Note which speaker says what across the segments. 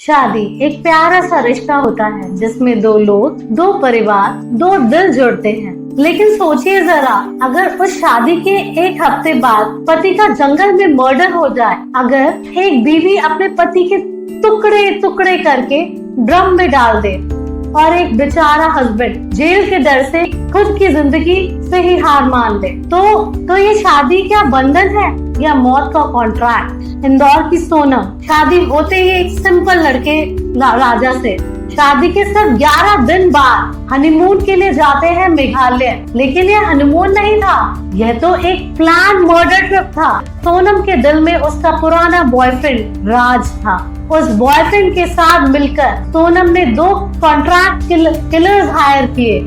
Speaker 1: शादी एक प्यारा सा रिश्ता होता है जिसमें दो लोग, दो परिवार, दो दिल जुड़ते हैं। लेकिन सोचिए जरा, अगर उस शादी के एक हफ्ते बाद पति का जंगल में मर्डर हो जाए, अगर एक बीवी अपने पति के टुकड़े टुकड़े करके ड्रम में डाल दे और एक बेचारा हस्बैंड जेल के डर से खुद की जिंदगी से ही हार मान ले, तो ये शादी क्या बंधन है या मौत का कॉन्ट्रैक्ट? इंदौर की सोनम शादी होते ही एक सिंपल लड़के राजा से शादी के सिर्फ 11 दिन बाद हनीमून के लिए जाते हैं मेघालय। लेकिन ये हनीमून नहीं था, यह तो एक प्लान मर्डर ट्रिप था। सोनम के दिल में उसका पुराना बॉयफ्रेंड राज था। उस बॉयफ्रेंड के साथ मिलकर सोनम ने 2 कॉन्ट्रैक्ट किलर्स हायर किए।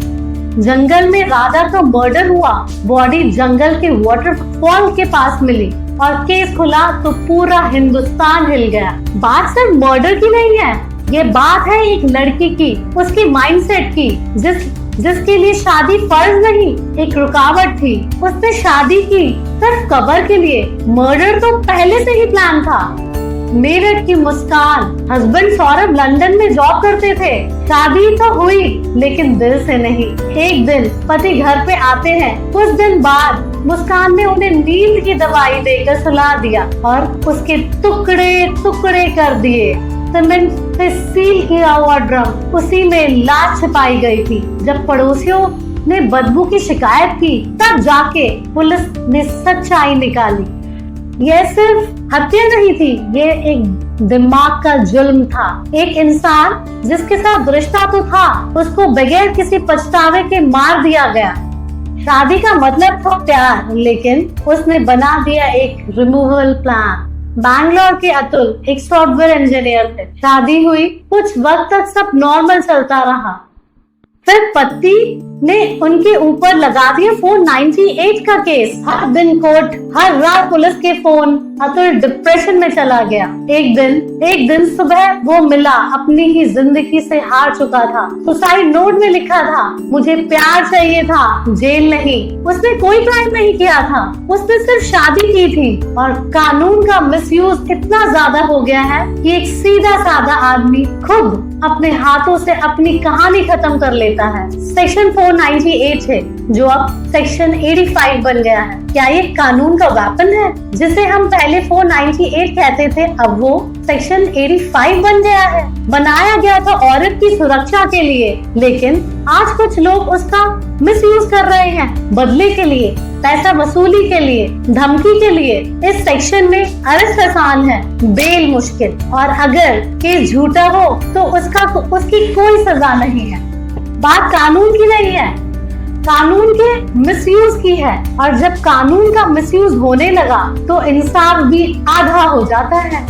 Speaker 1: जंगल में राधा का मर्डर हुआ, बॉडी जंगल के वाटरफॉल के पास मिली और केस खुला तो पूरा हिंदुस्तान हिल गया। बात सिर्फ मर्डर की नहीं है, ये बात है एक लड़की की, उसकी माइंडसेट की, जिसके लिए शादी फर्ज नहीं, एक रुकावट थी। उसने शादी की सिर्फ कबर के लिए, मर्डर तो पहले से ही प्लान था। मेरठ की मुस्कान, हस्बैंड सौरभ लंदन में जॉब करते थे। शादी तो हुई लेकिन दिल से नहीं। एक दिन पति घर पे आते हैं, कुछ दिन बाद मुस्कान ने उन्हें नींद की दवाई देकर सुला दिया और उसके टुकड़े टुकड़े कर दिए। सीमेंट से सील किया हुआ ड्रम, उसी में लाश छिपाई गई थी। जब पड़ोसियों ने बदबू की शिकायत की, तब जाके पुलिस ने सच्चाई निकाली। यह सिर्फ हत्या नहीं थी, ये एक दिमाग का जुल्म था। एक इंसान जिसके साथ रिश्ता तो था, उसको बगैर किसी पछतावे के मार दिया गया। शादी का मतलब था प्यार, लेकिन उसने बना दिया एक रिमूवल प्लान। बैंगलोर के अतुल एक सॉफ्टवेयर इंजीनियर थे। शादी हुई, कुछ वक्त तक सब नॉर्मल चलता रहा। फिर पति ने उनके ऊपर लगा दिया 498 का केस। हर दिन कोर्ट, हर रात पुलिस के फोन। अतुल डिप्रेशन में चला गया। एक दिन सुबह वो मिला, अपनी ही जिंदगी से हार चुका था। सुसाइड नोट में लिखा था, मुझे प्यार चाहिए था, जेल नहीं। उसने कोई क्राइम नहीं किया था, उसने सिर्फ शादी की थी। और कानून का मिसयूज इतना ज्यादा हो गया है कि एक सीधा साधा आदमी खुद अपने हाथों से अपनी कहानी खत्म कर लेता है। सेक्शन 498 है जो अब सेक्शन 85 बन गया है। क्या ये कानून का वेपन है? जिसे हम पहले 498 कहते थे, अब वो सेक्शन 85 बन गया है। बनाया गया था औरत की सुरक्षा के लिए, लेकिन आज कुछ लोग उसका मिसयूज कर रहे हैं, बदले के लिए, पैसा वसूली के लिए, धमकी के लिए। इस सेक्शन में अरेस्ट आसान है, बेल मुश्किल, और अगर केस झूठा हो तो उसकी कोई सजा नहीं है। बात कानून की नहीं है, कानून के मिसयूज की है। और जब कानून का मिसयूज होने लगा तो इंसाफ भी आधा हो जाता है।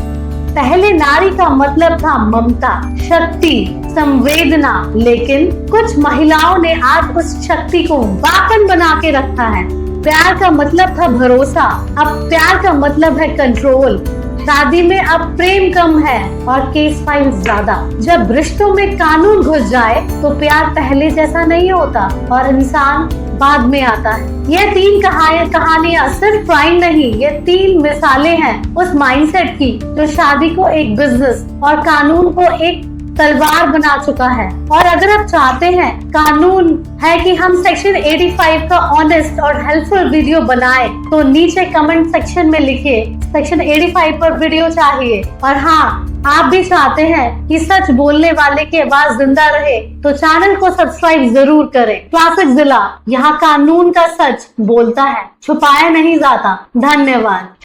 Speaker 1: पहले नारी का मतलब था ममता, शक्ति, संवेदना, लेकिन कुछ महिलाओं ने आज उस शक्ति को वेपन बना के रखा है। प्यार का मतलब था भरोसा, अब प्यार का मतलब है कंट्रोल। शादी में अब प्रेम कम है और केस फाइल ज्यादा। जब रिश्तों में कानून घुस जाए तो प्यार पहले जैसा नहीं होता और इंसान बाद में आता है। ये 3 कहानियां सिर्फ क्राइम नहीं, ये 3 मिसालें हैं उस माइंडसेट की जो शादी को एक बिजनेस और कानून को एक तलवार बना चुका है। और अगर आप चाहते हैं कानून है कि हम सेक्शन 85 का ऑनेस्ट और हेल्पफुल वीडियो बनाएं, तो नीचे कमेंट सेक्शन में लिखिए सेक्शन 85 पर वीडियो चाहिए। और हाँ, आप भी चाहते हैं कि सच बोलने वाले की आवाज जिंदा रहे, तो चैनल को सब्सक्राइब जरूर करें। क्लासिक जिला, यहाँ कानून का सच बोलता है, छुपाया नहीं जाता। धन्यवाद।